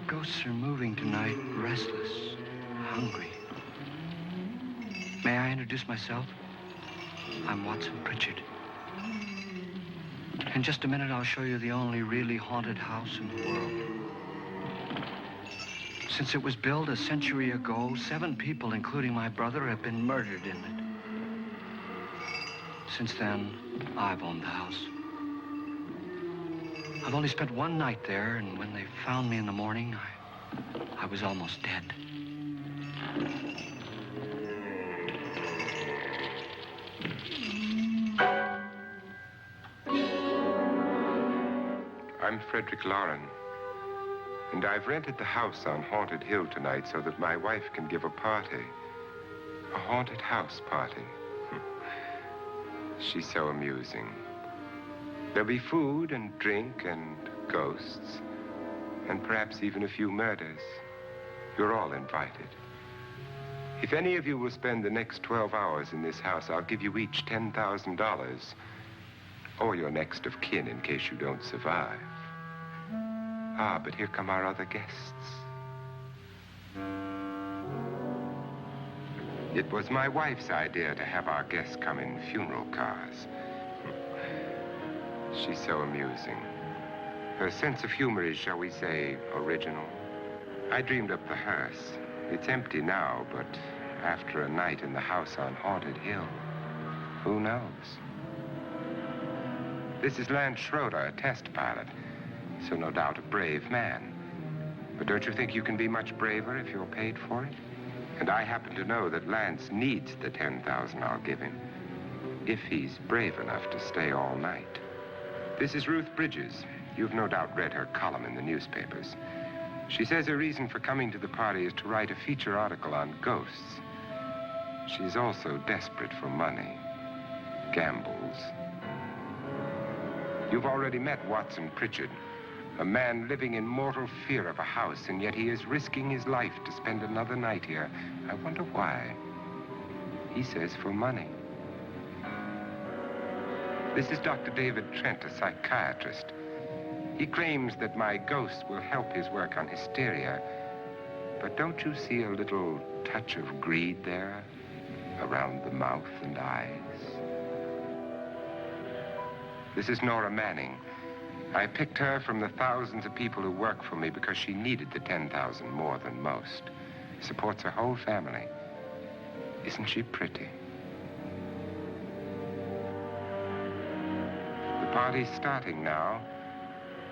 ghosts are moving tonight, restless, hungry. May I introduce myself? I'm Watson Pritchard. In just a minute, I'll show you the only really haunted house in the world. Since it was built a century ago, 7 people, including my brother, have been murdered in it. Since then, I've owned the house. I've only spent one night there, and when they found me in the morning, I was almost dead. I'm Frederick Loren, and I've rented the house on Haunted Hill tonight so that my wife can give a party. A haunted house party. She's so amusing. There'll be food and drink and ghosts, and perhaps even a few murders. You're all invited. If any of you will spend the next 12 hours in this house, I'll give you each $10,000, or your next of kin in case you don't survive. Ah, but here come our other guests. It was my wife's idea to have our guests come in funeral cars. She's so amusing. Her sense of humor is, shall we say, original. I dreamed up the hearse. It's empty now, but after a night in the house on Haunted Hill, who knows? This is Lance Schroeder, a test pilot, so no doubt a brave man. But don't you think you can be much braver if you're paid for it? And I happen to know that Lance needs the $10,000 I'll give him, if he's brave enough to stay all night. This is Ruth Bridges. You've no doubt read her column in the newspapers. She says her reason for coming to the party is to write a feature article on ghosts. She's also desperate for money, gambles. You've already met Watson Pritchard, a man living in mortal fear of a house, and yet he is risking his life to spend another night here. I wonder why. He says for money. This is Dr. David Trent, a psychiatrist. He claims that my ghost will help his work on hysteria. But don't you see a little touch of greed there, around the mouth and eyes? This is Nora Manning. I picked her from the thousands of people who work for me because she needed the $10,000 more than most. Supports her whole family. Isn't she pretty? The party's starting now,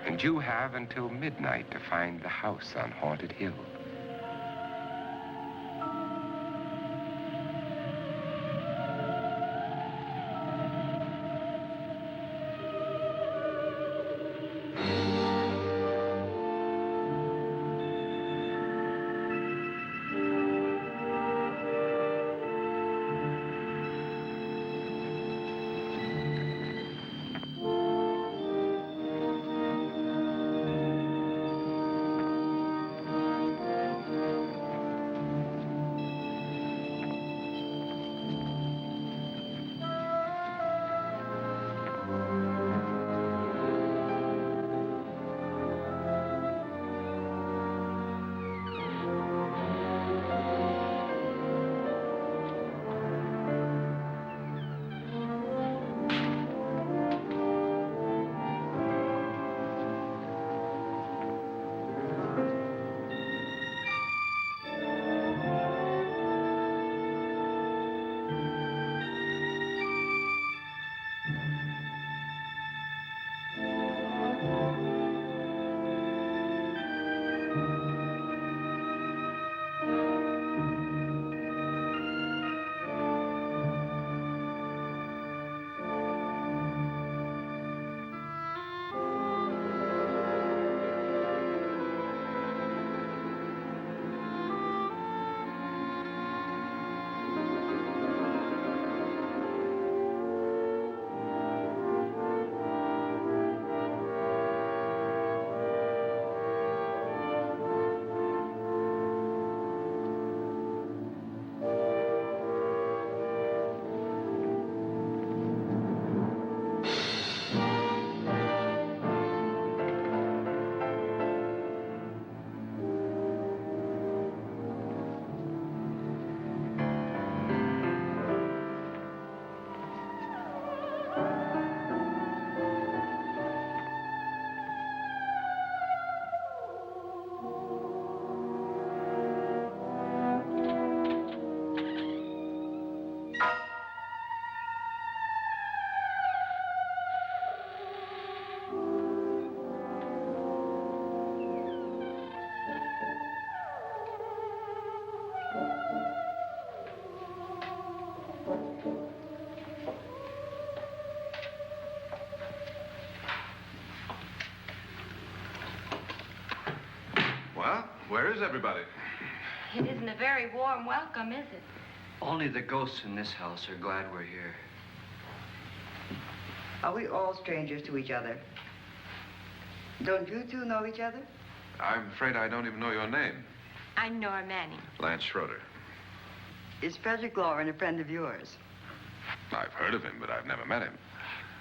and you have until midnight to find the house on Haunted Hill. Well, where is everybody? It isn't a very warm welcome, is it? Only the ghosts in this house are glad we're here. Are we all strangers to each other? Don't you two know each other? I'm afraid I don't even know your name. I'm Nora Manning. Lance Schroeder. Is Frederick Loren a friend of yours? I've heard of him, but I've never met him.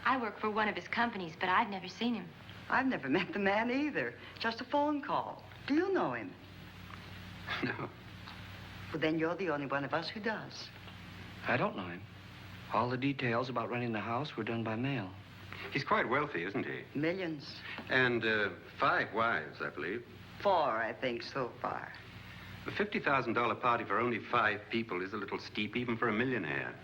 I work for one of his companies, but I've never seen him. I've never met the man either. Just a phone call. Do you know him? No, Well, then you're the only one of us who does. I don't know him. All the details about renting the house were done by mail. He's quite wealthy, isn't he? Millions. And 5 wives, I believe. 4, I think, so far. A $50,000 party for only 5 people is a little steep, even for a millionaire.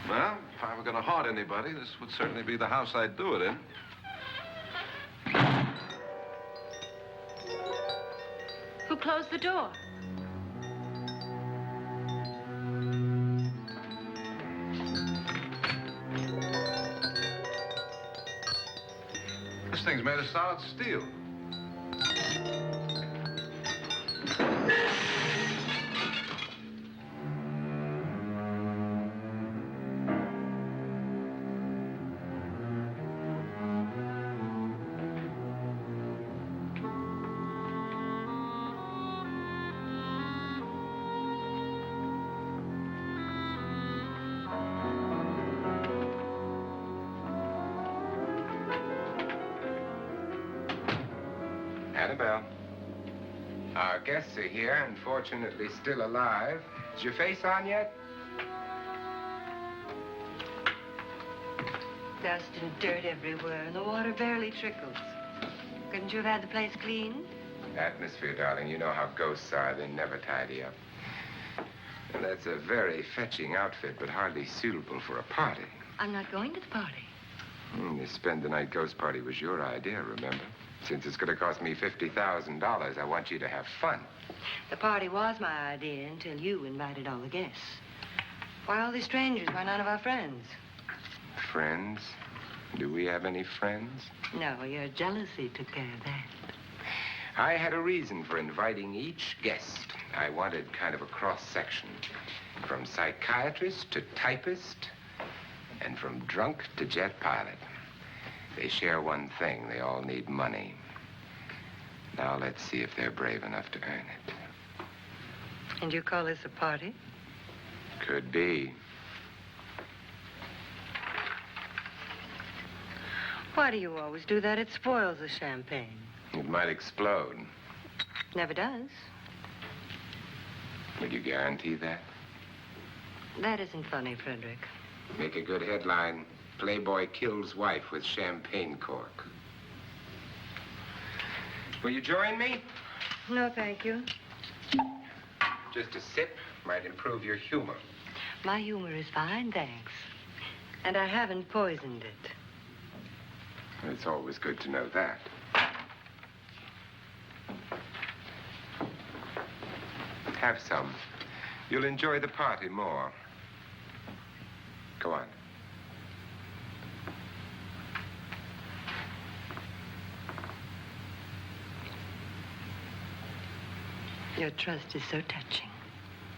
Well, if I were going to haunt anybody, this would certainly be the house I'd do it in. Who closed the door? This thing's made of solid steel. Annabelle. Our guests are here, unfortunately still alive. Is your face on yet? Dust and dirt everywhere, and the water barely trickles. Couldn't you have had the place clean? Atmosphere, darling. You know how ghosts are. They never tidy up. And that's a very fetching outfit, but hardly suitable for a party. I'm not going to the party. The spend-the-night ghost party was your idea, remember? Since it's going to cost me $50,000, I want you to have fun. The party was my idea until you invited all the guests. Why, all these strangers were none of our friends. Friends? Do we have any friends? No, your jealousy took care of that. I had a reason for inviting each guest. I wanted kind of a cross-section. From psychiatrist to typist, and from drunk to jet pilot. They share one thing. They all need money. Now let's see if they're brave enough to earn it. And you call this a party? Could be. Why do you always do that? It spoils the champagne. It might explode. Never does. Would you guarantee that? That isn't funny, Frederick. Make a good headline. Playboy kills wife with champagne cork. Will you join me? No, thank you. Just a sip might improve your humor. My humor is fine, thanks. And I haven't poisoned it. It's always good to know that. Have some. You'll enjoy the party more. Go on. Your trust is so touching.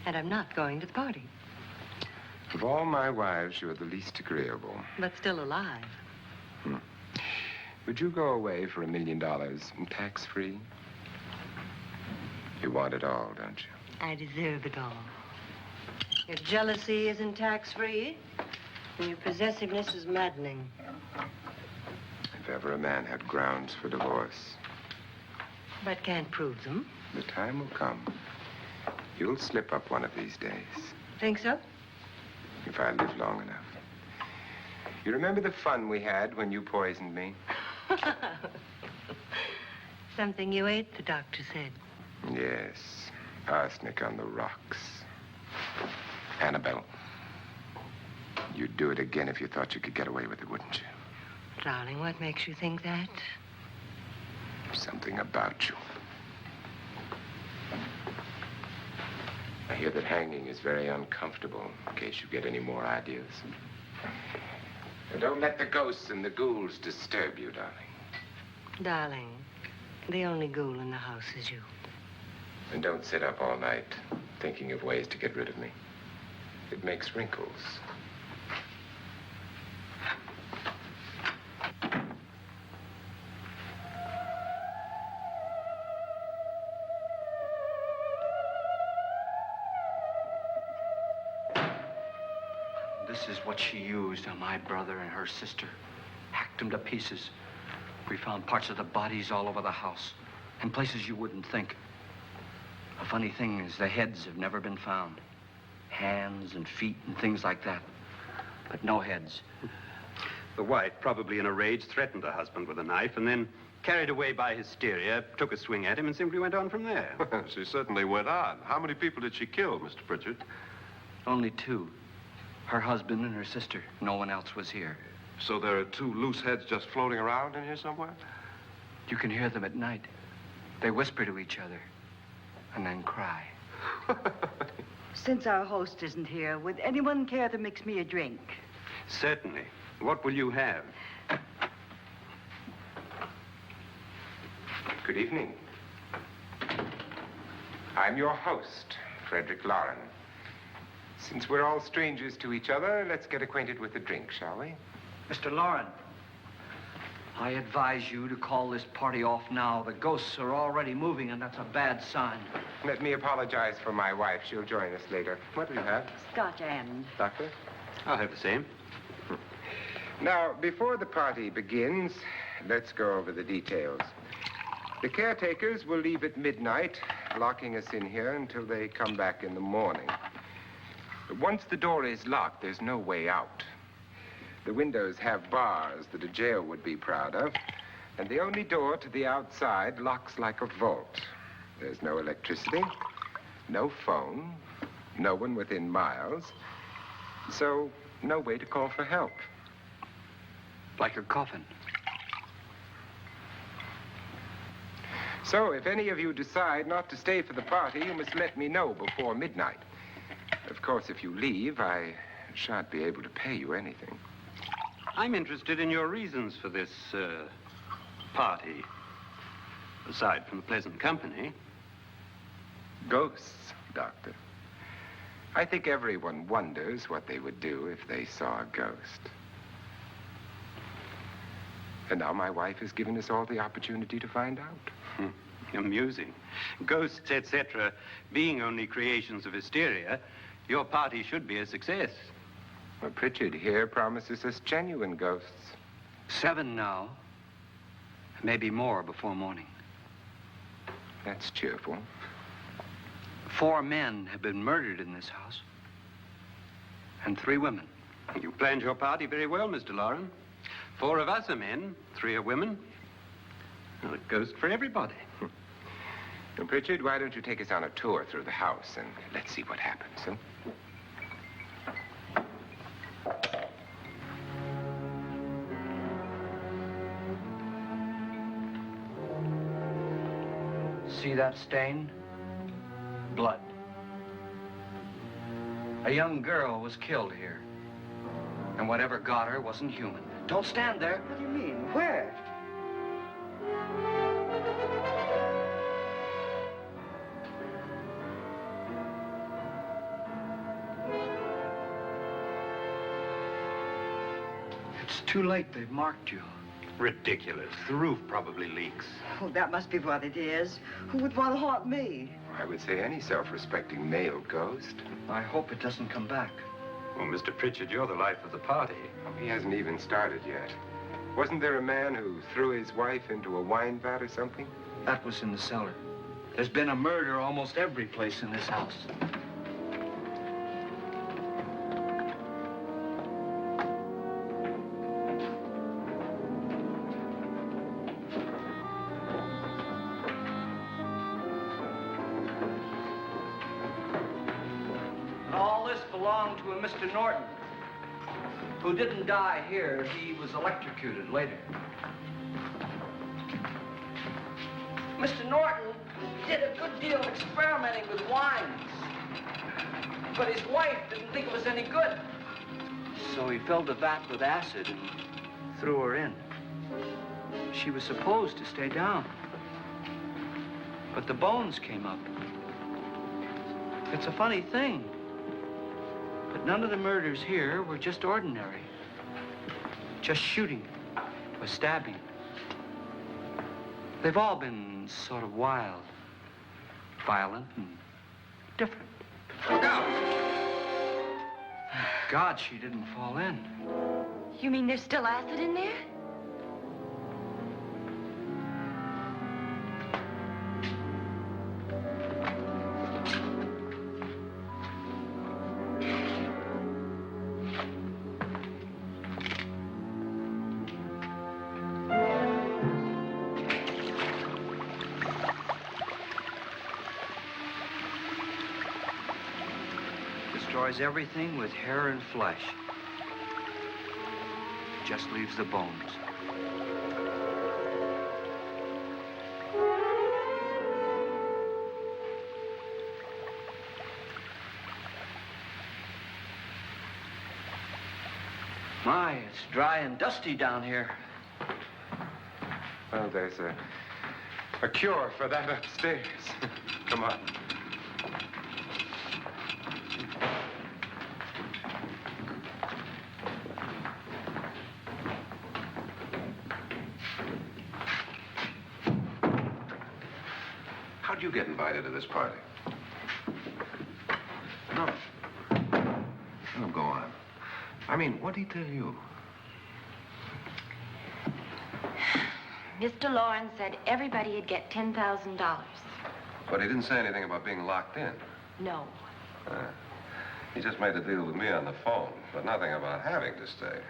And I'm not going to the party. Of all my wives, you're the least agreeable. But still alive. Would you go away for $1 million and tax-free? You want it all, don't you? I deserve it all. Your jealousy isn't tax-free, and your possessiveness is maddening. If ever a man had grounds for divorce, But can't prove them. the time will come. You'll slip up one of these days, Think so? if I live long enough. You remember the fun we had when you poisoned me? Something you ate, the doctor said. Yes, arsenic on the rocks. Annabelle, you'd do it again if you thought you could get away with it, wouldn't you? Darling, what makes you think that? Something about you. I hear that hanging is very uncomfortable, in case you get any more ideas. And don't let the ghosts and the ghouls disturb you, darling. Darling, the only ghoul in the house is you. And don't sit up all night thinking of ways to get rid of me. It makes wrinkles. This is what she used on my brother and her sister. Hacked them to pieces. We found parts of the bodies all over the house, in places you wouldn't think. The funny thing is the heads have never been found. Hands and feet and things like that. But no heads. The wife, probably in a rage, threatened her husband with a knife and then, carried away by hysteria, took a swing at him and simply went on from there. She certainly went on. How many people did she kill, Mr. Pritchard? Only two. Her husband and her sister. No one else was here. So there are two loose heads just floating around in here somewhere? You can hear them at night. They whisper to each other and then cry. Since our host isn't here, would anyone care to mix me a drink? Certainly. What will you have? Good evening. I'm your host, Frederick Loren. Since we're all strangers to each other, let's get acquainted with a drink, shall we? Mr. Loren, I advise you to call this party off now. The ghosts are already moving, and that's a bad sign. Let me apologize for my wife. She'll join us later. What do you have? Scotch and. Doctor? I'll have the same. Now, before the party begins, let's go over the details. The caretakers will leave at midnight, locking us in here until they come back in the morning. Once the door is locked, there's no way out. The windows have bars that a jail would be proud of, and the only door to the outside locks like a vault. There's no electricity, no phone, no one within miles, so no way to call for help. Like a coffin. So if any of you decide not to stay for the party, you must let me know before midnight. Of course, if you leave, I shan't be able to pay you anything. I'm interested in your reasons for this, party. Aside from the pleasant company. Ghosts, Doctor. I think everyone wonders what they would do if they saw a ghost. And now my wife has given us all the opportunity to find out. Amusing. Ghosts, etc., being only creations of hysteria, your party should be a success. Well, Pritchard here promises us genuine ghosts. 7 now. Maybe more before morning. That's cheerful. 4 men have been murdered in this house. And 3 women. You planned your party very well, Mr. Loren. 4 of us are men, 3 are women. Well, a ghost for everybody. And Pritchard, why don't you take us on a tour through the house and let's see what happens, huh? See that stain? Blood. A young girl was killed here. And whatever got her wasn't human. Don't stand there. What do you mean? Where? It's too late. They've marked you. Ridiculous. The roof probably leaks. Oh, that must be what it is. Who would want to haunt me? I would say any self-respecting male ghost. I hope it doesn't come back. Well, Mr. Pritchard, you're the life of the party. Oh, he hasn't even started yet. Wasn't there a man who threw his wife into a wine vat or something? That was in the cellar. There's been a murder almost every place in this house. All this belonged to a Mr. Norton, who didn't die here. He was electrocuted later. Mr. Norton did a good deal of experimenting with wines. But his wife didn't think it was any good. So he filled the vat with acid and threw her in. She was supposed to stay down. But the bones came up. It's a funny thing. But none of the murders here were just ordinary. Just shooting or stabbing. They've all been sort of wild, violent, and different. Look out! Thank God she didn't fall in. You mean there's still acid in there? Destroys everything with hair and flesh. Just leaves the bones. My, it's dry and dusty down here. Well, there's a cure for that upstairs. Come on. How'd you get invited to this party? No. No, go on. I mean, what'd he tell you? Mr. Loren said everybody'd get $10,000. But he didn't say anything about being locked in. No. He just made the deal with me on the phone, but nothing about having to stay.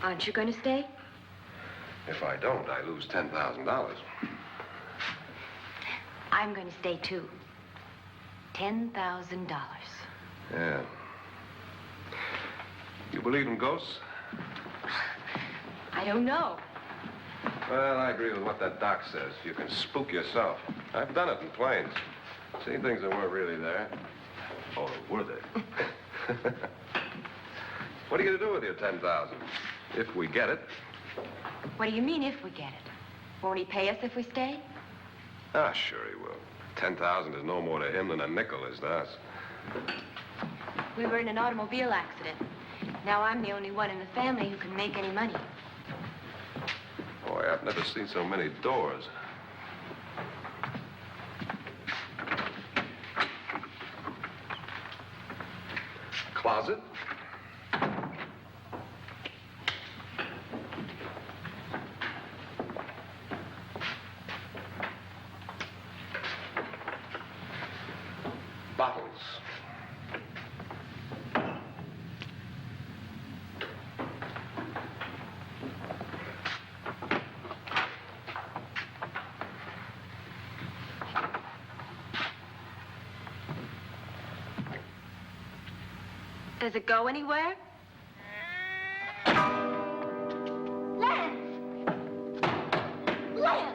Aren't you going to stay? If I don't, I lose $10,000. I'm going to stay, too. $10,000. Yeah. You believe in ghosts? I don't know. Well, I agree with what that doc says. You can spook yourself. I've done it in planes. Seen things that weren't really there. Oh, were they? What are you going to do with your $10,000? If we get it. What do you mean, if we get it? Won't he pay us if we stay? Ah, sure he will. 10,000 is no more to him than a nickel is to us. We were in an automobile accident. Now I'm the only one in the family who can make any money. Boy, I've never seen so many doors. Closet? Bottles. Does it go anywhere? Lance! Lance!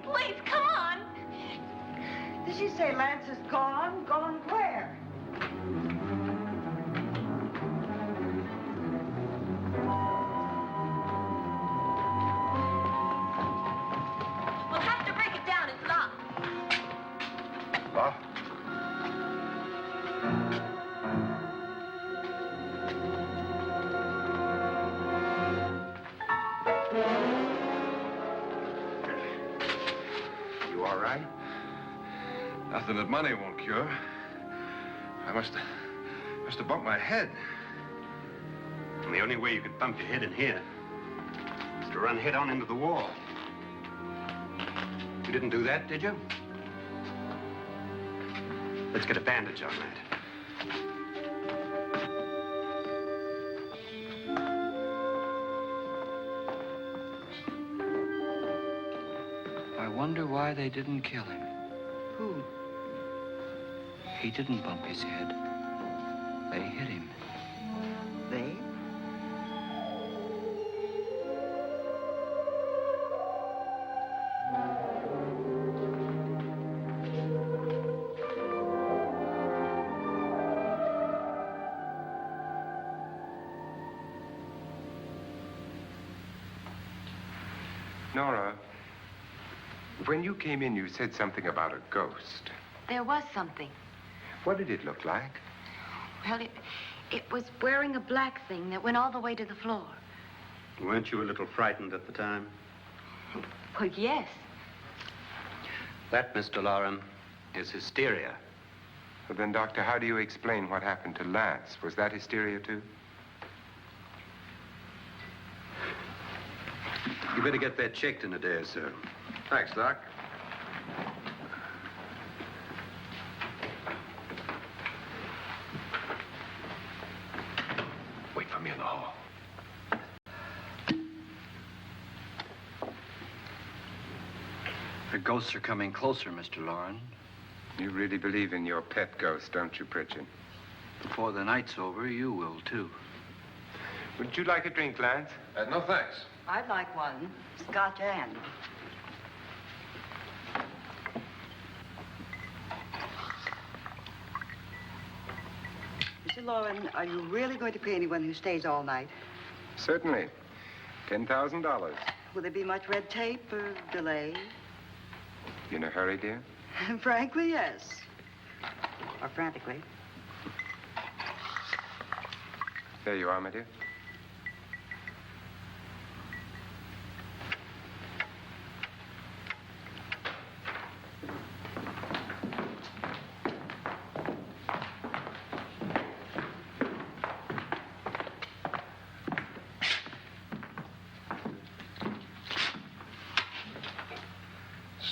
Please, come on. Did she say Lance is gone? Gone where? We'll have to break it down. It's locked. Nothing that money won't cure. I must have bumped my head. And the only way you could bump your head in here is to run head on into the wall. You didn't do that, did you? Let's get a bandage on that. I wonder why they didn't kill him. Who? He didn't bump his head. They hit him. They? Nora, when you came in, you said something about a ghost. There was something. What did it look like? Well, it was wearing a black thing that went all the way to the floor. Weren't you a little frightened at the time? Well, yes. That, Mr. Loren, is hysteria. Well, then, Doctor, how do you explain what happened to Lance? Was that hysteria, too? You better get that checked in a day or so. Thanks, Doc. Wait for me in the hall. The ghosts are coming closer, Mr. Loren. You really believe in your pet ghost, don't you, Pritchard? Before the night's over, you will, too. Would you like a drink, Lance? No, thanks. I'd like one. Scotch and. Mr. Loren, are you really going to pay anyone who stays all night? Certainly. $10,000. Will there be much red tape or delay? You in a hurry, dear? Frankly, yes. Or frantically. There you are, my dear.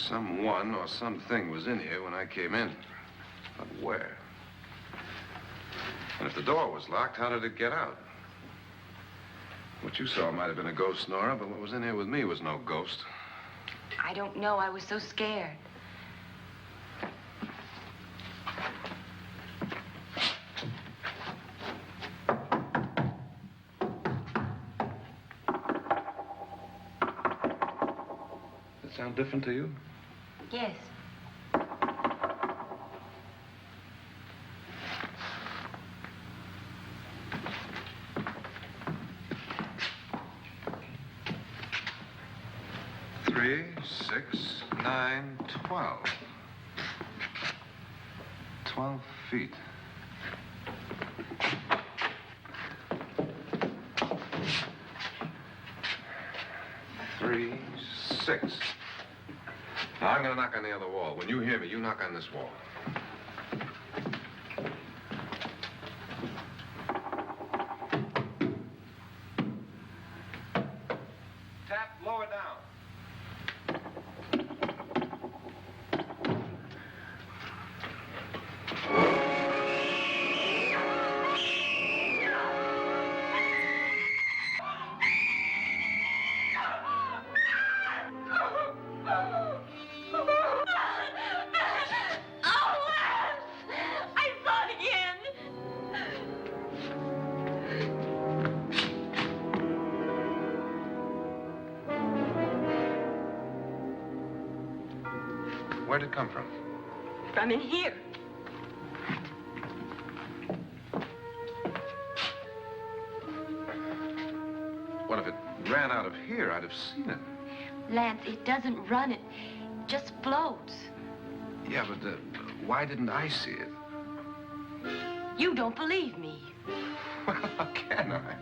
Someone or something was in here when I came in. But where? And if the door was locked, how did it get out? What you saw might have been a ghost, Nora, but what was in here with me was no ghost. I don't know. I was so scared. Does it sound different to you? Yes. Three, 6, 9, 12. 12 feet. Three, 6. Now, I'm going to knock on the other wall. When you hear me, you knock on this wall. Tap lower down. Where'd it come from? From in here. What if it ran out of here? I'd have seen it. Lance, it doesn't run. It just floats. Yeah, but why didn't I see it? You don't believe me. Well, how can I?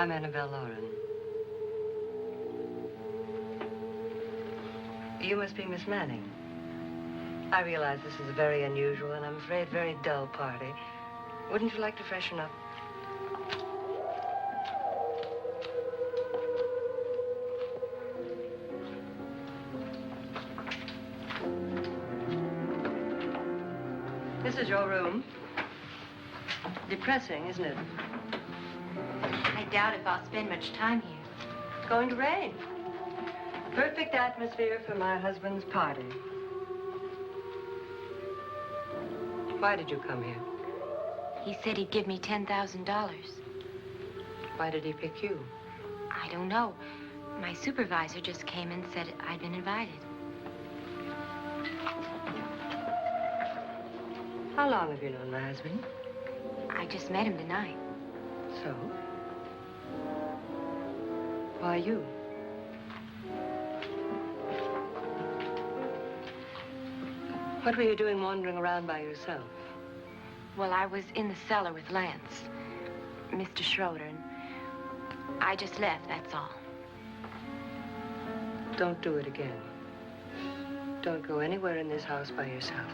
I'm Annabelle Loren. You must be Miss Manning. I realize this is a very unusual and I'm afraid very dull party. Wouldn't you like to freshen up? This is your room. Depressing, isn't it? I doubt if I'll spend much time here. It's going to rain. Perfect atmosphere for my husband's party. Why did you come here? He said he'd give me $10,000. Why did he pick you? I don't know. My supervisor just came and said I'd been invited. How long have you known my husband? I just met him tonight. So? Why you? What were you doing wandering around by yourself? Well, I was in the cellar with Lance, Mr. Schroeder, and I just left, that's all. Don't do it again. Don't go anywhere in this house by yourself.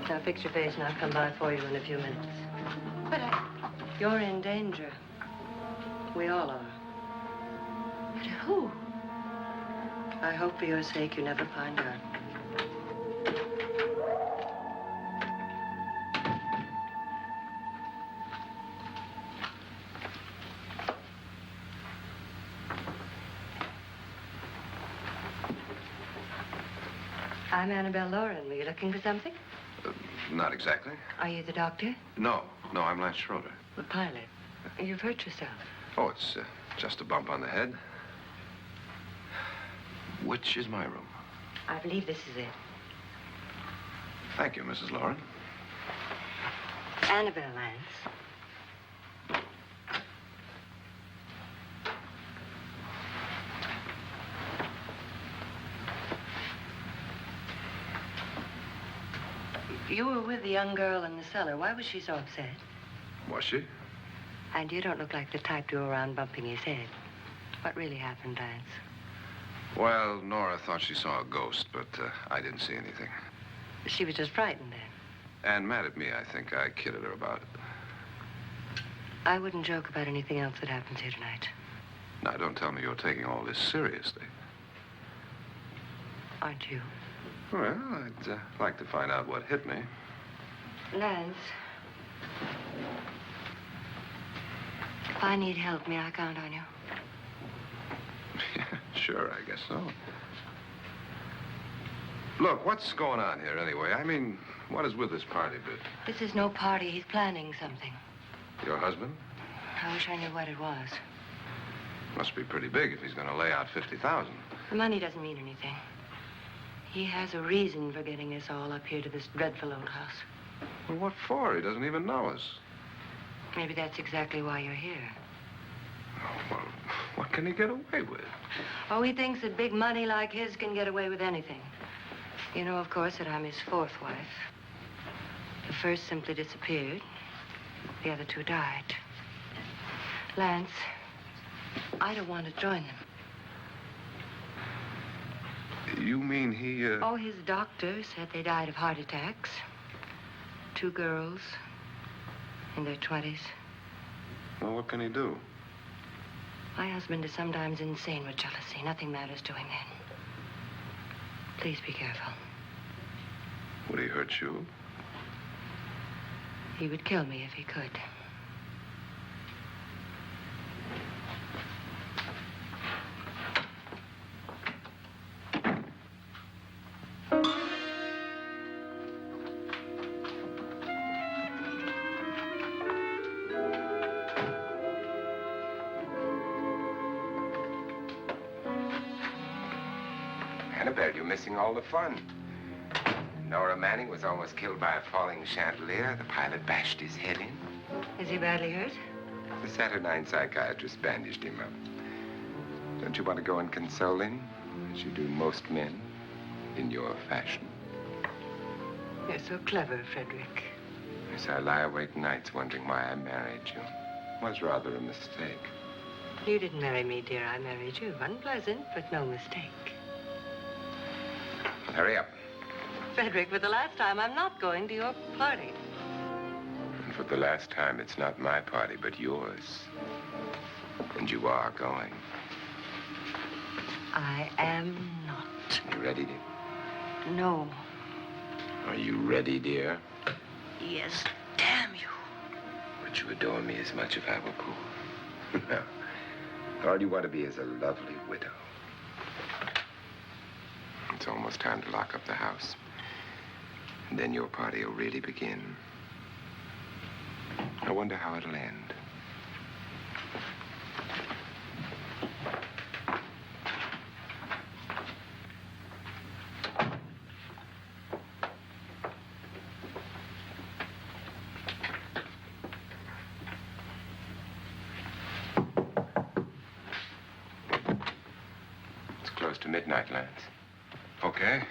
Now fix your face and I'll come by for you in a few minutes. But You're in danger. We all are. but who? I hope for your sake you never find out. I'm Annabelle Loren. Were you looking for something? Not exactly. Are you the doctor? No, I'm Lance Schroeder. The pilot. You've hurt yourself. Oh, it's just a bump on the head. Which is my room? I believe this is it. Thank you, Mrs. Loren. Annabelle Lance. You were with the young girl in the cellar. Why was she so upset? Was she? And you don't look like the type to go around bumping his head. What really happened, Lance? Well, Nora thought she saw a ghost, but I didn't see anything. She was just frightened then. And mad at me, I think. I kidded her about it. I wouldn't joke about anything else that happens here tonight. Now, don't tell me you're taking all this seriously. Aren't you? Well, I'd like to find out what hit me. Lance. If I need help, may I count on you? Yeah, sure, I guess so. Look, what's going on here anyway? I mean, what is with this party bit? This is no party. He's planning something. Your husband? I wish I knew what it was. Must be pretty big if he's going to lay out 50,000. The money doesn't mean anything. He has a reason for getting us all up here to this dreadful old house. Well, what for? He doesn't even know us. Maybe that's exactly why you're here. Oh, well, what can he get away with? Oh, he thinks that big money like his can get away with anything. You know, of course, that I'm his fourth wife. The first simply disappeared. The other two died. Lance, I don't want to join them. You mean he, Oh, his doctor said they died of heart attacks. 2 girls in their 20s. Well, what can he do? My husband is sometimes insane with jealousy. Nothing matters to him then. Please be careful. Would he hurt you? He would kill me if he could. Annabelle, you're missing all the fun. Nora Manning was almost killed by a falling chandelier. The pilot bashed his head in. Is he badly hurt? The Saturnine psychiatrist bandaged him up. Don't you want to go and console him, as you do most men, in your fashion? You're so clever, Frederick. Yes, I lie awake nights wondering why I married you. Was rather a mistake. You didn't marry me, dear. I married you. Unpleasant, but no mistake. Hurry up. Frederick, for the last time, I'm not going to your party. And for the last time, it's not my party, but yours. And you are going. I am not. You ready, dear? No. Are you ready, dear? Yes, damn you. Would you adore me as much if I were poor? No. All you want to be is a lovely widow. It's almost time to lock up the house. And then your party will really begin. I wonder how it'll end. It's close to midnight, Lance. Okay.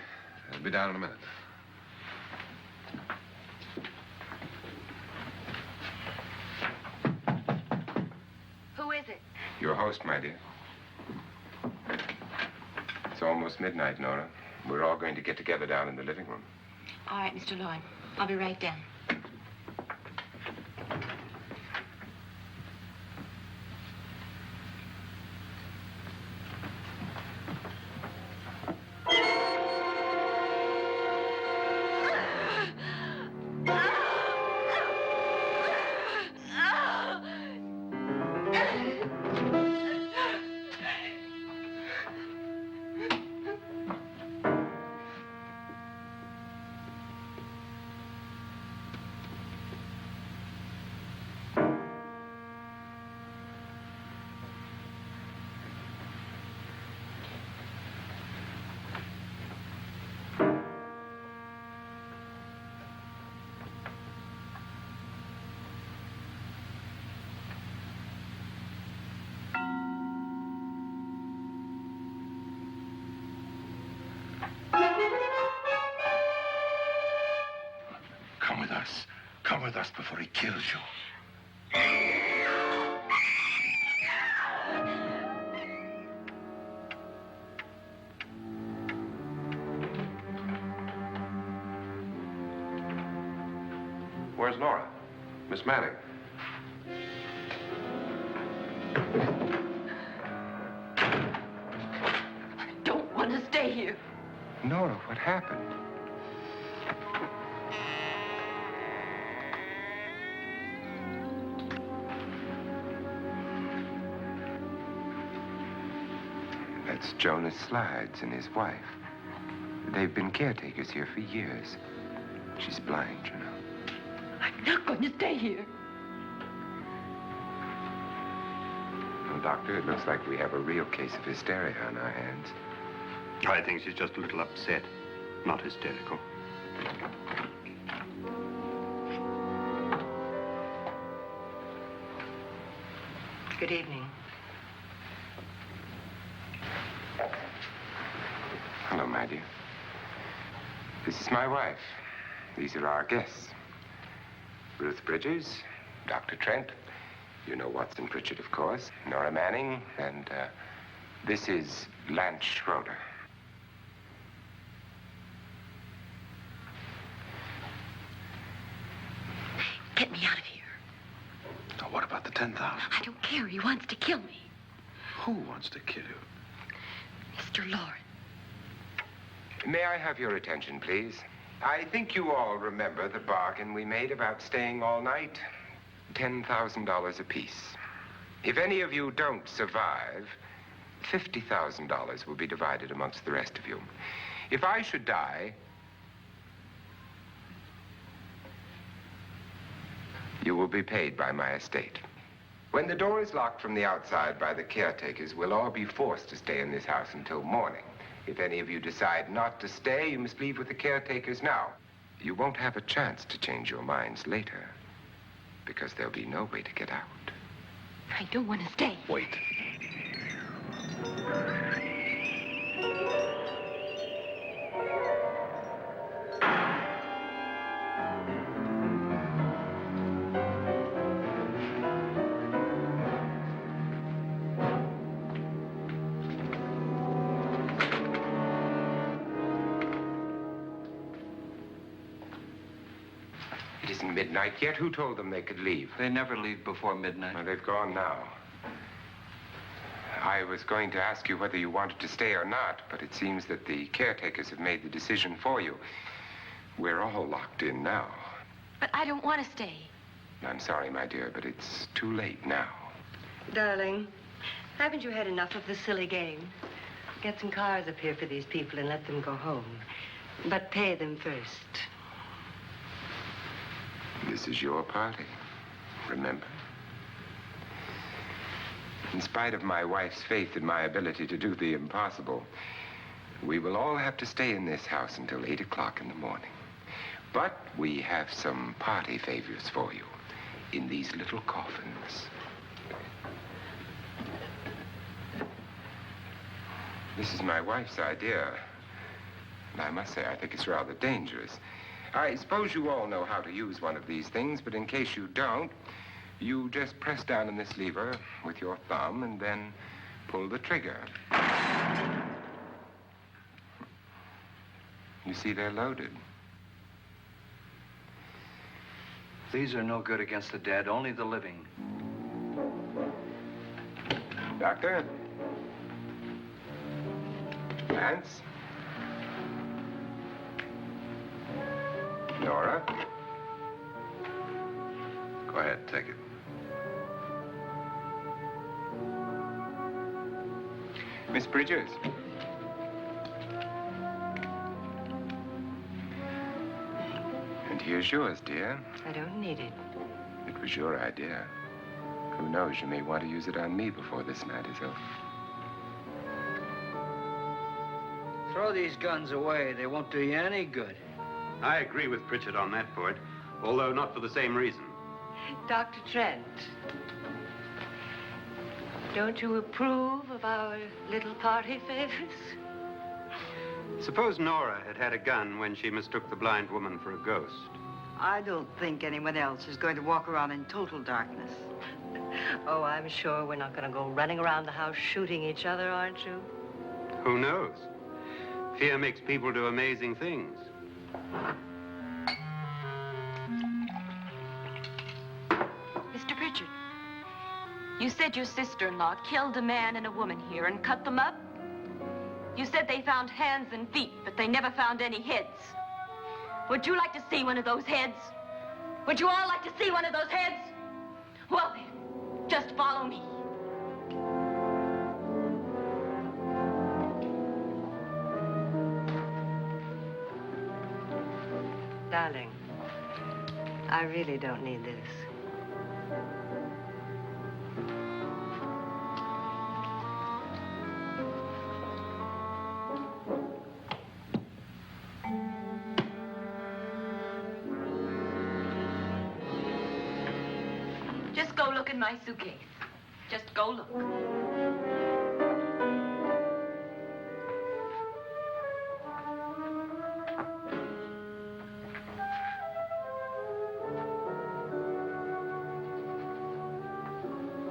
I'll be down in a minute. Who is it? Your host, my dear. It's almost midnight, Nora. We're all going to get together down in the living room. All right, Mr. Loren. I'll be right down. Come with us. Come with us before he kills you. Where's Laura? Miss Manning. I don't want to stay here. Nora, what happened? That's Jonas Slides and his wife. They've been caretakers here for years. She's blind, you know. I'm not going to stay here. Well, Doctor, it looks like we have a real case of hysteria on our hands. I think she's just a little upset, not hysterical. Good evening. Hello, my dear. This is my wife. These are our guests. Ruth Bridges, Dr. Trent. You know Watson Pritchard, of course. Nora Manning, and this is Lance Schroeder. Get me out of here. Now, what about the 10,000? I don't care. He wants to kill me. Who wants to kill you? Mr. Loren. May I have your attention, please? I think you all remember the bargain we made about staying all night. $10,000 apiece. If any of you don't survive, $50,000 will be divided amongst the rest of you. If I should die, you will be paid by my estate. When the door is locked from the outside by the caretakers, we'll all be forced to stay in this house until morning. If any of you decide not to stay, you must leave with the caretakers now. You won't have a chance to change your minds later, because there'll be no way to get out. I don't want to stay. Wait. isn't midnight yet. Who told them they could leave? They never leave before midnight. Well, they've gone now. I was going to ask you whether you wanted to stay or not, but it seems that the caretakers have made the decision for you. We're all locked in now. But I don't want to stay. I'm sorry, my dear, but it's too late now. Darling, haven't you had enough of the silly game? Get some cars up here for these people and let them go home. But pay them first. This is your party, remember? In spite of my wife's faith in my ability to do the impossible, we will all have to stay in this house until 8 o'clock in the morning. But we have some party favors for you in these little coffins. This is my wife's idea. And I must say, I think it's rather dangerous. I suppose you all know how to use one of these things, but in case you don't, you just press down on this lever with your thumb and then pull the trigger. You see, they're loaded. These are no good against the dead, only the living. Doctor? Lance? Nora? Go ahead, take it. Miss Bridges? And here's yours, dear. I don't need it. It was your idea. Who knows, you may want to use it on me before this night is over. Throw these guns away. They won't do you any good. I agree with Pritchard on that point, although not for the same reason. Dr. Trent, don't you approve of our little party favors? Suppose Nora had had a gun when she mistook the blind woman for a ghost. I don't think anyone else is going to walk around in total darkness. Oh, I'm sure we're not going to go running around the house shooting each other, aren't you? Who knows? Fear makes people do amazing things. Mr. Pritchard, you said your sister-in-law killed a man and a woman here and cut them up? You said they found hands and feet, but they never found any heads. Would you like to see one of those heads? Would you all like to see one of those heads? Well then, just follow me. Darling, I really don't need this. Just go look in my suitcase. Just go look.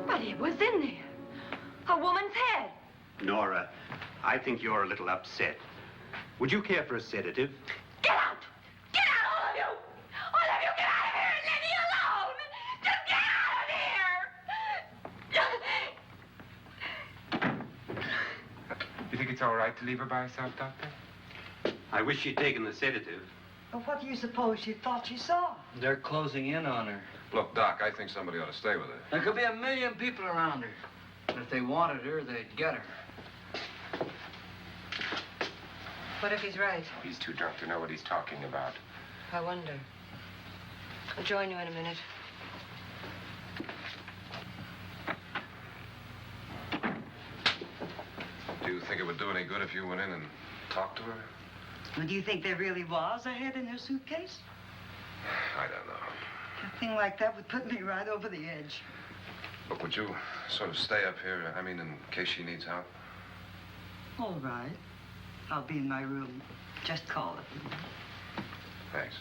But it was in there. A woman's head. Nora, I think you're a little upset. Would you care for a sedative? Get out! Get out, all of you! All of you, get out of here and leave me alone! Just get out of here! You think it's all right to leave her by herself, Doctor? I wish she'd taken the sedative. But what do you suppose she thought she saw? They're closing in on her. Look, Doc, I think somebody ought to stay with her. There could be 1 million people around her. And if they wanted her, they'd get her. What if he's right? He's too drunk to know what he's talking about. I wonder. I'll join you in a minute. Do you think it would do any good if you went in and talked to her? Well, do you think there really was a head in her suitcase? I don't know. A thing like that would put me right over the edge. Look, would you sort of stay up here, I mean, in case she needs help? All right. I'll be in my room. Just call it. Thanks.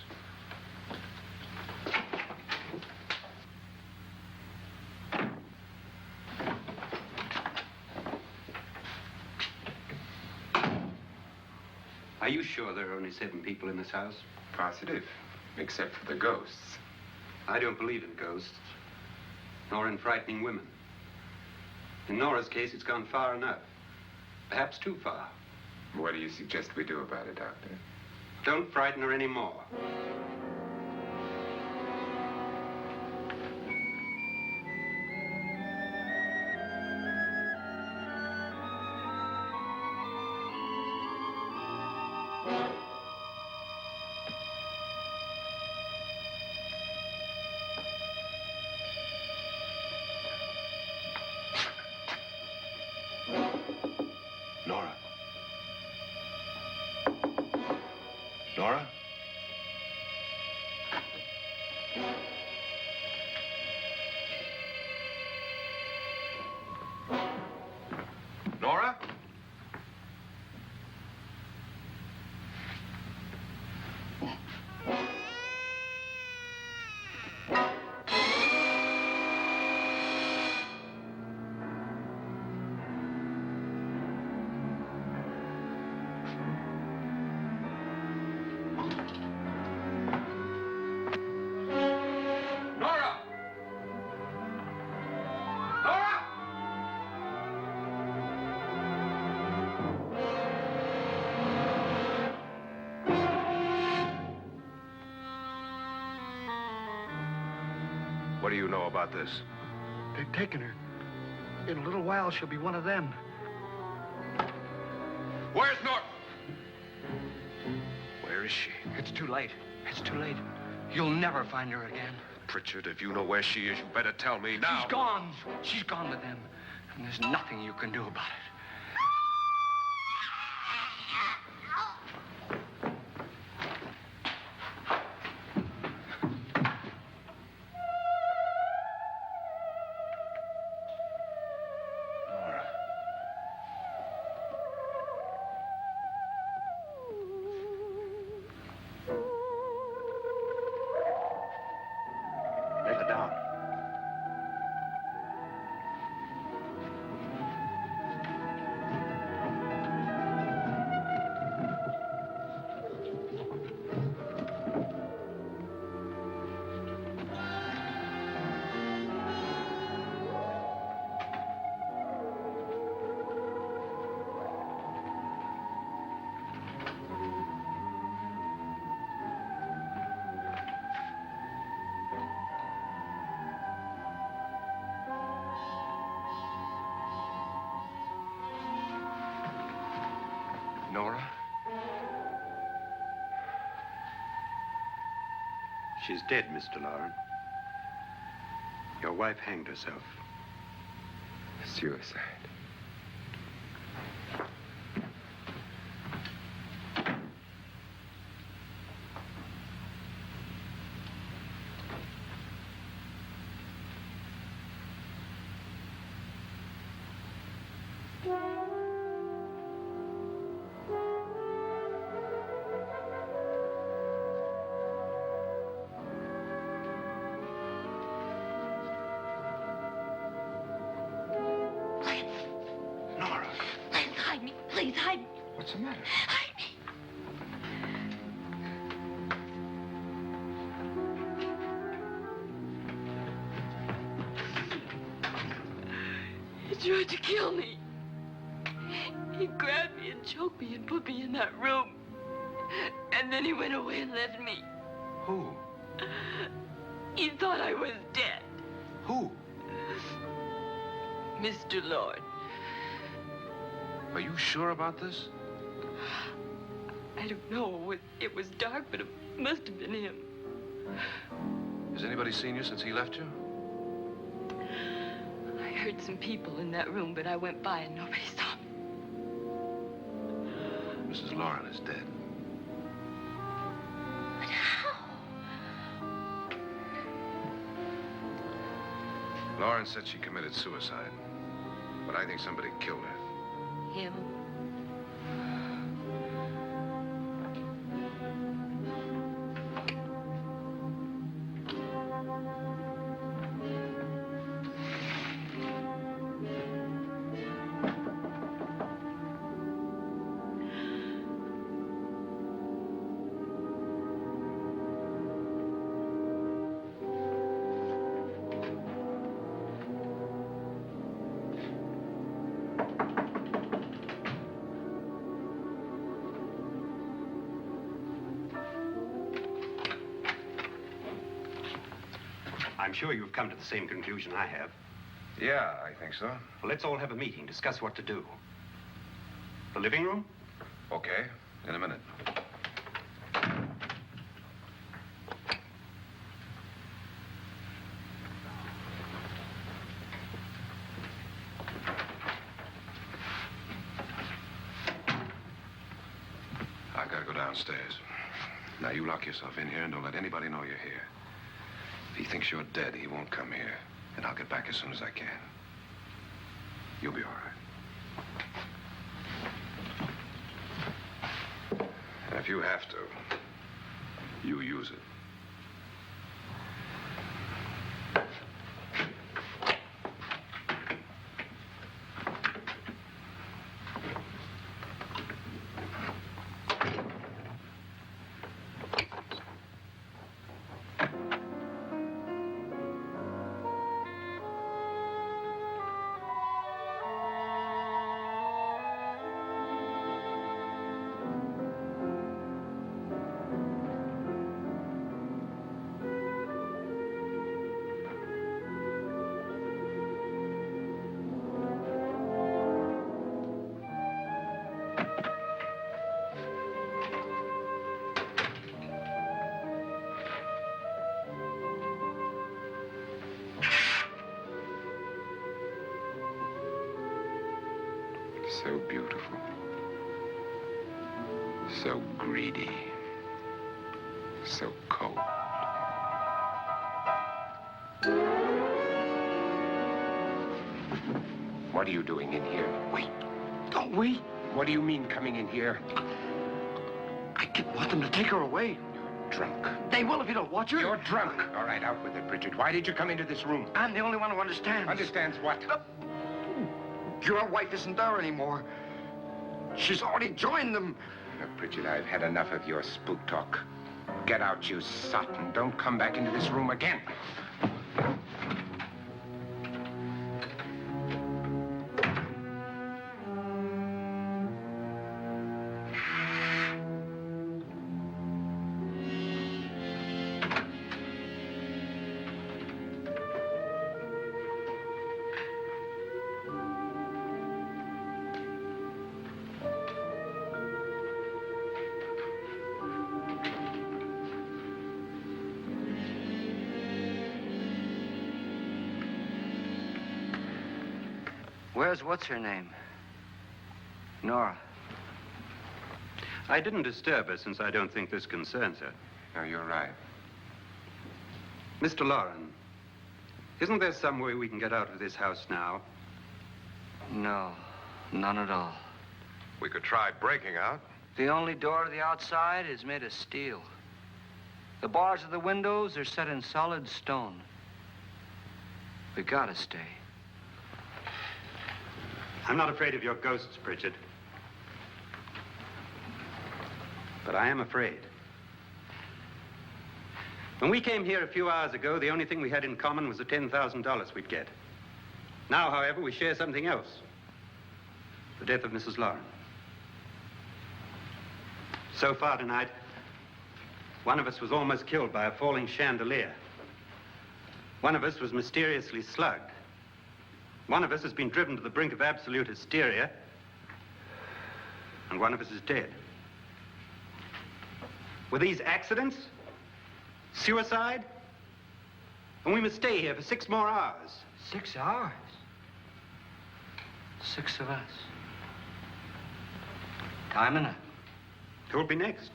Are you sure there are only 7 people in this house? Positive, except for the ghosts. I don't believe in ghosts, nor in frightening women. In Nora's case, it's gone far enough. Perhaps too far. What do you suggest we do about it, Doctor? Don't frighten her anymore. Nora? Nora? Nora? Nora! Nora! What do you know about this? They've taken her. In a little while, she'll be one of them. Where's Nora? Where is she? It's too late. It's too late. You'll never find her again. Pritchard, if you know where she is, you better tell me now. She's gone. She's gone with them. And there's nothing you can do about it. Nora. Lay her down. Nora? She's dead, Mr. Loren. Your wife hanged herself. Suicide. Nora, Please hide me. Please hide me. What's the matter? Hide me. He tried to kill me. He grabbed me and choked me and put me in that room. And then he went away and left me. who? He thought I was dead. Who? Mr. Lord. Are you sure about this? I don't know. It was dark, but it must have been him. Has anybody seen you since he left you? I heard some people in that room, but I went by and nobody saw me. Mrs. Loren is dead. But how? Loren said she committed suicide, but I think somebody killed her. Him? I'm sure you've come to the same conclusion I have. Yeah, I think so. Well, let's all have a meeting, discuss what to do. The living room? Okay, in a minute. I gotta go downstairs. Now, you lock yourself in here and don't let anybody know you're here. If he thinks you're dead, he won't come here. And I'll get back as soon as I can. You'll be all right. And if you have to, you use it. So beautiful. So greedy. So cold. What are you doing in here? Wait. Don't we? What do you mean coming in here? I didn't want them to take her away. Drunk. They will if you don't watch her. You're drunk. All right, out with it, Bridget. Why did you come into this room? I'm the only one who understands. Understands what? Your wife isn't there anymore. She's already joined them. Bridget, I've had enough of your spook talk. Get out, you sot, and don't come back into this room again. Where's what's-her-name? Nora. I didn't disturb her since I don't think this concerns her. No, you're right. Mr. Loren, isn't there some way we can get out of this house now? No, none at all. We could try breaking out. The only door to the outside is made of steel. The bars of the windows are set in solid stone. We gotta stay. I'm not afraid of your ghosts, Bridget. But I am afraid. When we came here a few hours ago, the only thing we had in common was the $10,000 we'd get. Now, however, we share something else. The death of Mrs. Loren. So far tonight, one of us was almost killed by a falling chandelier. One of us was mysteriously slugged. One of us has been driven to the brink of absolute hysteria, and one of us is dead. Were these accidents? Suicide? And we must stay here for 6 more hours. 6 hours? 6 of us. Time enough. Who will be next?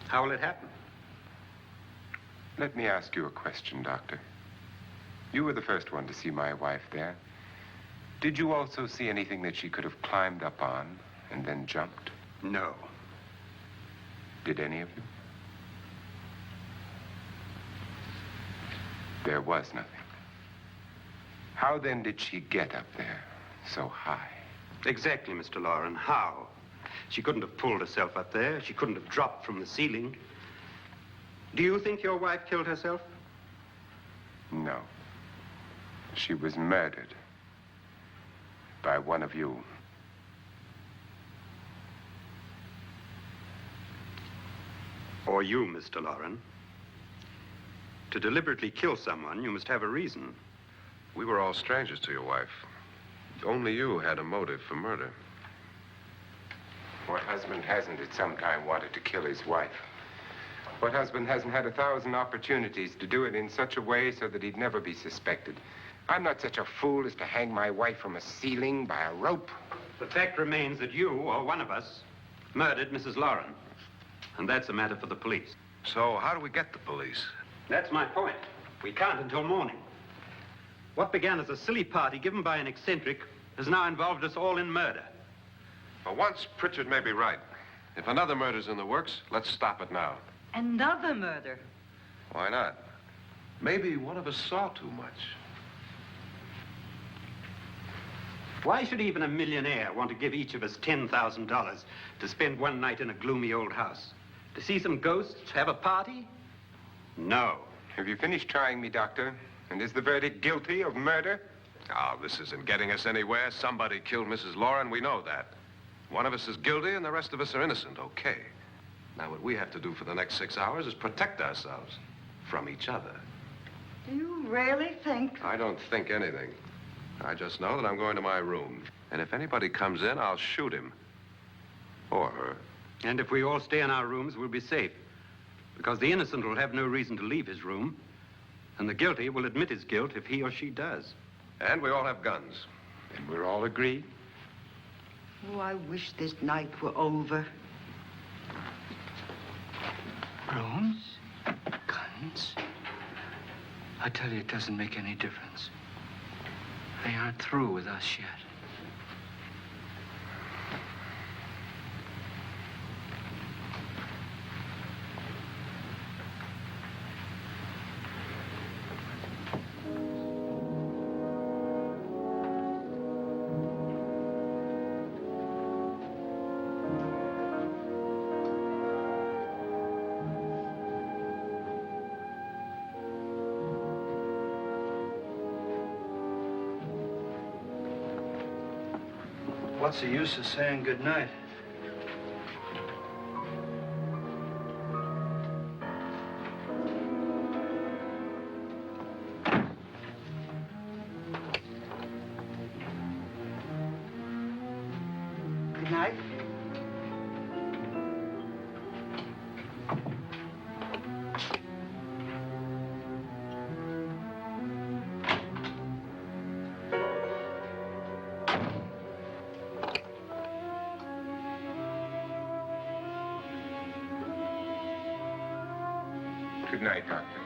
How will it happen? Let me ask you a question, Doctor. You were the first one to see my wife there. Did you also see anything that she could have climbed up on and then jumped? No. Did any of you? There was nothing. How then did she get up there so high? Exactly, Mr. Loren. How? She couldn't have pulled herself up there. She couldn't have dropped from the ceiling. Do you think your wife killed herself? No. She was murdered by one of you. Or you, Mr. Loren. To deliberately kill someone, you must have a reason. We were all strangers to your wife. Only you had a motive for murder. What husband hasn't at some time wanted to kill his wife? What husband hasn't had 1,000 opportunities to do it in such a way so that he'd never be suspected? I'm not such a fool as to hang my wife from a ceiling by a rope. The fact remains that you, or one of us, murdered Mrs. Loren. And that's a matter for the police. So how do we get the police? That's my point. We can't until morning. What began as a silly party given by an eccentric has now involved us all in murder. For once, Pritchard may be right. If another murder's in the works, let's stop it now. Another murder? Why not? Maybe one of us saw too much. Why should even a millionaire want to give each of us $10,000 to spend one night in a gloomy old house? To see some ghosts, have a party? No. Have you finished trying me, Doctor? And is the verdict guilty of murder? Oh, this isn't getting us anywhere. Somebody killed Mrs. Loren, we know that. One of us is guilty and the rest of us are innocent, okay. Now, what we have to do for the next 6 hours is protect ourselves from each other. Do you really think? I don't think anything. I just know that I'm going to my room. And if anybody comes in, I'll shoot him. Or her. And if we all stay in our rooms, we'll be safe. Because the innocent will have no reason to leave his room. And the guilty will admit his guilt if he or she does. And we all have guns. And we're all agreed? Oh, I wish this night were over. Rooms? Guns? I tell you, it doesn't make any difference. They aren't through with us yet. What's the use of saying good night? Good night. Good night, Doctor.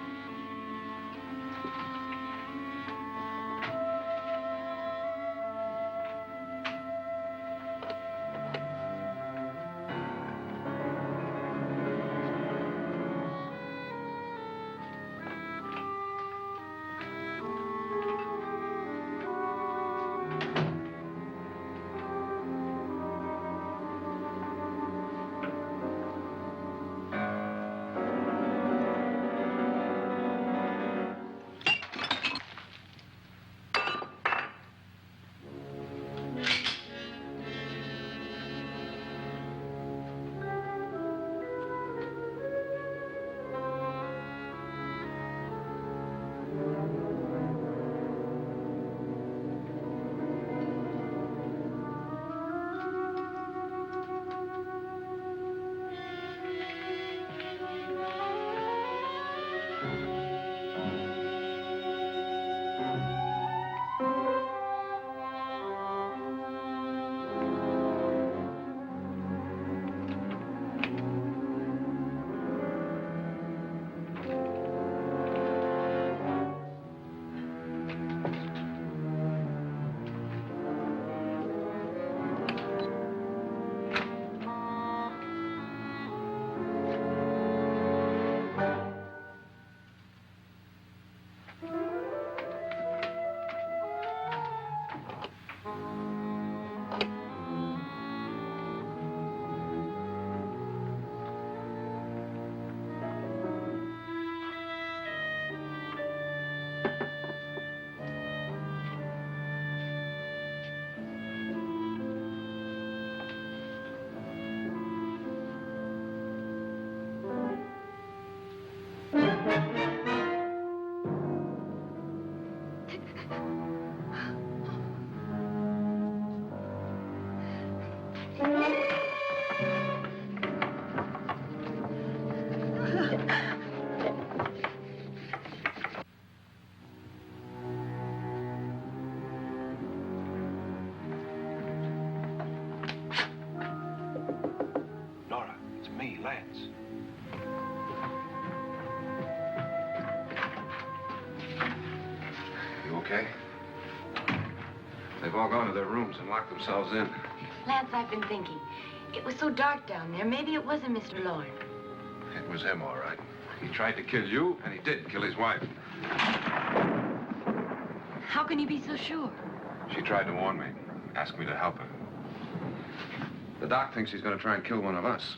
okay? They've all gone to their rooms and locked themselves in. Lance, I've been thinking. It was so dark down there. Maybe it wasn't Mr. Loren. It was him, all right. He tried to kill you, and he did kill his wife. How can you be so sure? She tried to warn me, asked me to help her. The doc thinks he's going to try and kill one of us.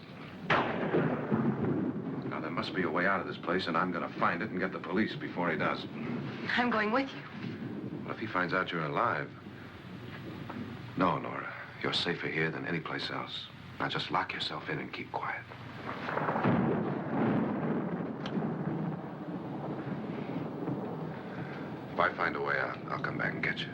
Now, there must be a way out of this place, and I'm going to find it and get the police before he does. I'm going with you. What if he finds out you're alive? No, Nora. You're safer here than any place else. Now, just lock yourself in and keep quiet. If I find a way out, I'll come back and get you.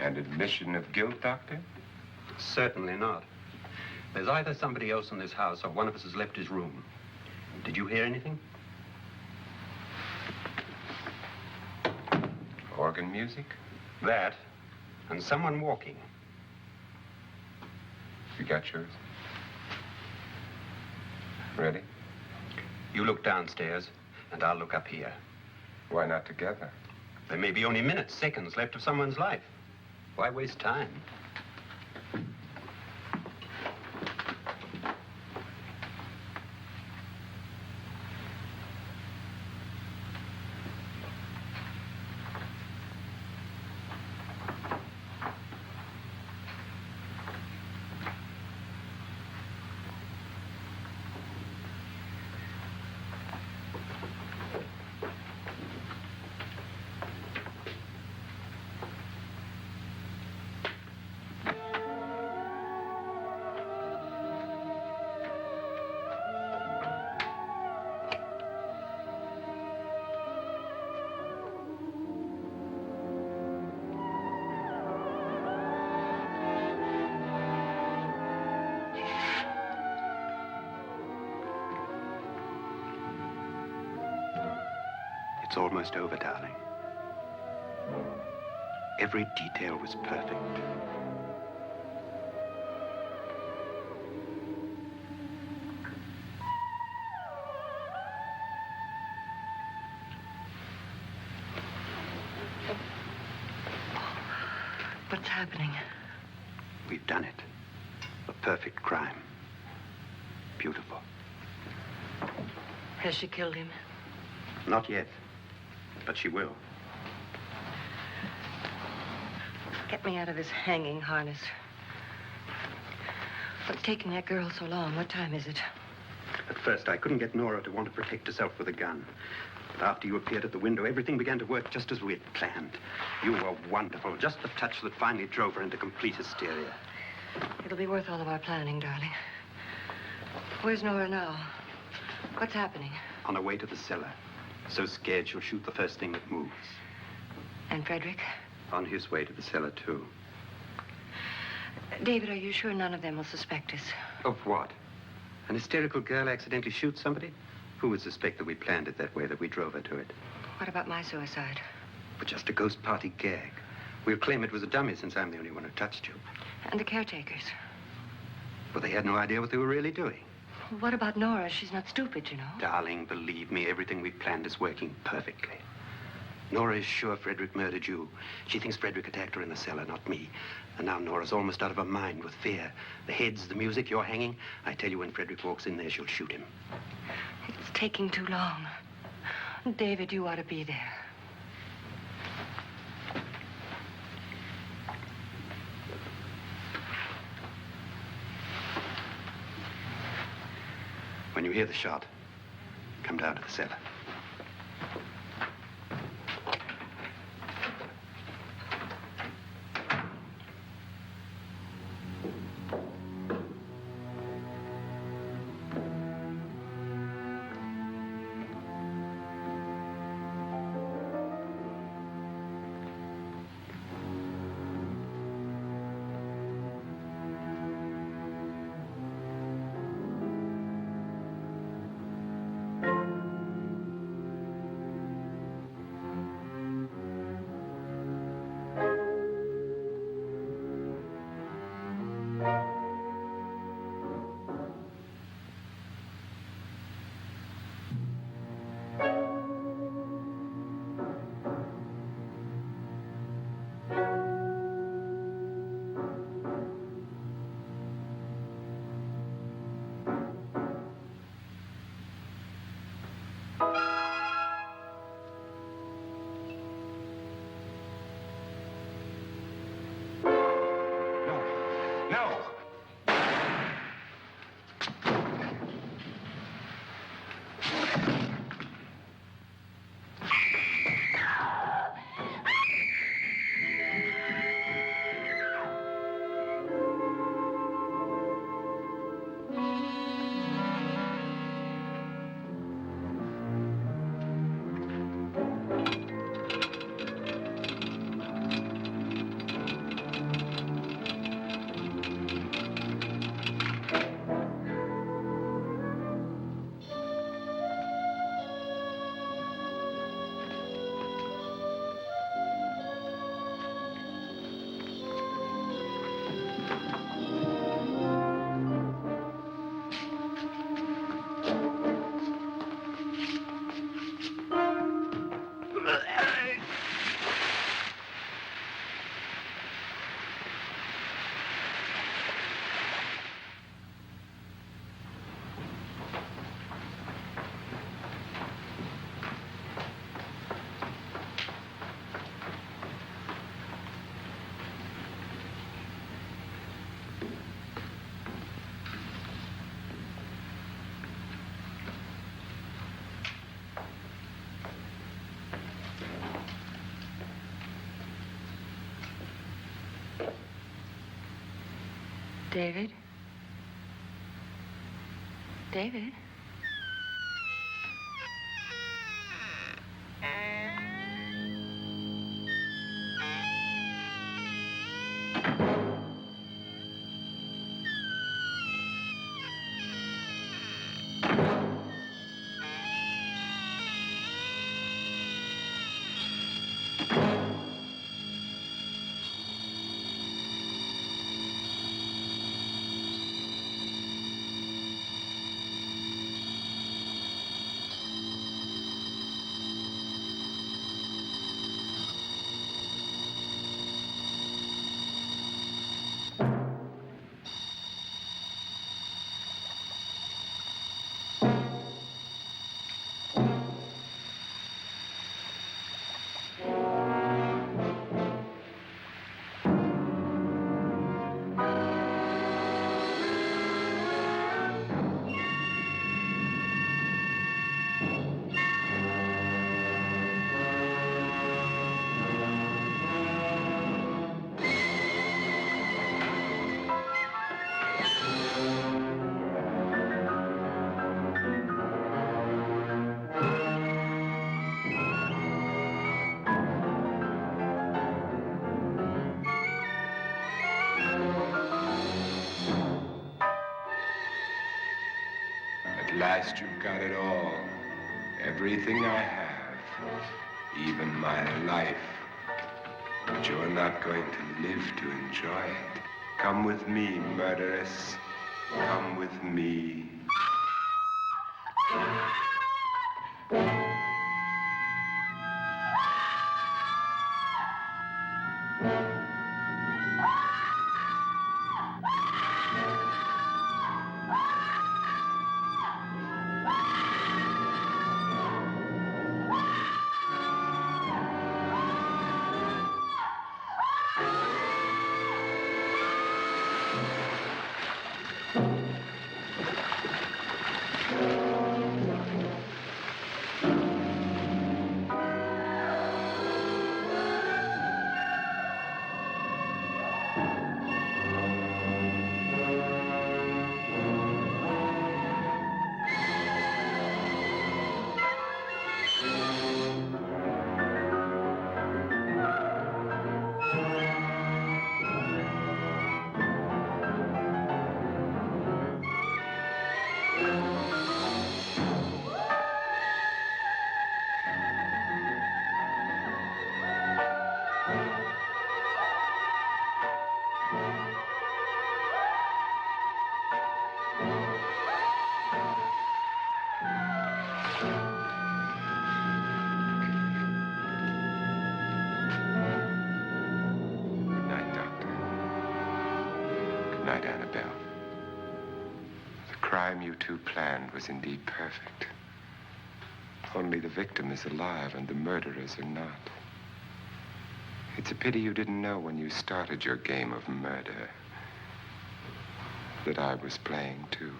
And admission of guilt, Doctor? Certainly not. There's either somebody else in this house or one of us has left his room. Did you hear anything? Organ music? That, and someone walking. You got yours? Ready? You look downstairs, and I'll look up here. Why not together? There may be only minutes, seconds left of someone's life. Why waste time? It's almost over, darling. Every detail was perfect. What's happening? We've done it. A perfect crime. Beautiful. Has she killed him? Not yet, but she will. Get me out of this hanging harness. What's taking that girl so long? What time is it? At first, I couldn't get Nora to want to protect herself with a gun. But after you appeared at the window, everything began to work just as we had planned. You were wonderful. Just the touch that finally drove her into complete hysteria. It'll be worth all of our planning, darling. Where's Nora now? What's happening? On her way to the cellar. So scared she'll shoot the first thing that moves. And Frederick? On his way to the cellar, too. David, are you sure none of them will suspect us? Of what? An hysterical girl accidentally shoots somebody? Who would suspect that we planned it that way, that we drove her to it? What about my suicide? But just a ghost party gag. We'll claim it was a dummy since I'm the only one who touched you. And the caretakers? But they had no idea what they were really doing. What about Nora? She's not stupid, you know. Darling, believe me, everything we planned is working perfectly. Nora is sure Frederick murdered you. She thinks Frederick attacked her in the cellar, not me. And now Nora's almost out of her mind with fear. The heads, the music, you're hanging. I tell you, when Frederick walks in there, she'll shoot him. It's taking too long. David, you ought to be there. When you hear the shot, come down to the cellar. David? David? At last you've got it all. Everything I have. Even my life. But you're not going to live to enjoy it. Come with me, murderess. Come with me. You two planned was indeed perfect. Only the victim is alive and the murderers are not. It's a pity you didn't know when you started your game of murder that I was playing too.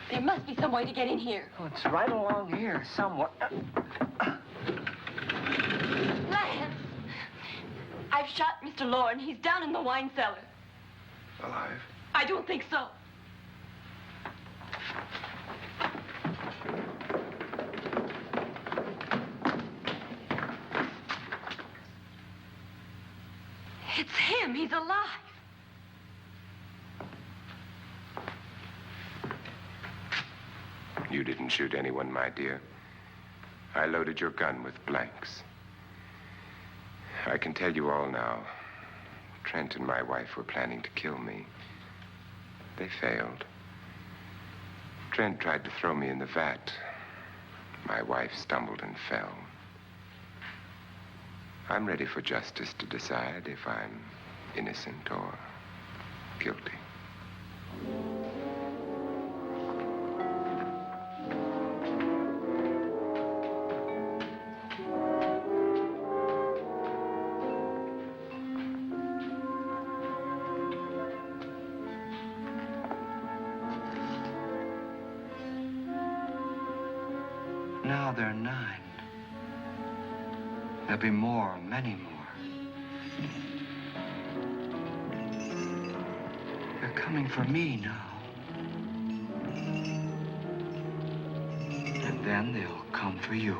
There must be some way to get in here. Oh, it's right along here somewhere. Lance! I've shot Mr. Loren. He's down in the wine cellar. Alive? I don't think so. It's him. He's alive. You didn't shoot anyone, my dear. I loaded your gun with blanks. I can tell you all now. Trent and my wife were planning to kill me. They failed. Trent tried to throw me in the vat. My wife stumbled and fell. I'm ready for justice to decide if I'm innocent or guilty. Now they're 9. There'll be more, many more. They're coming for me now. And then they'll come for you.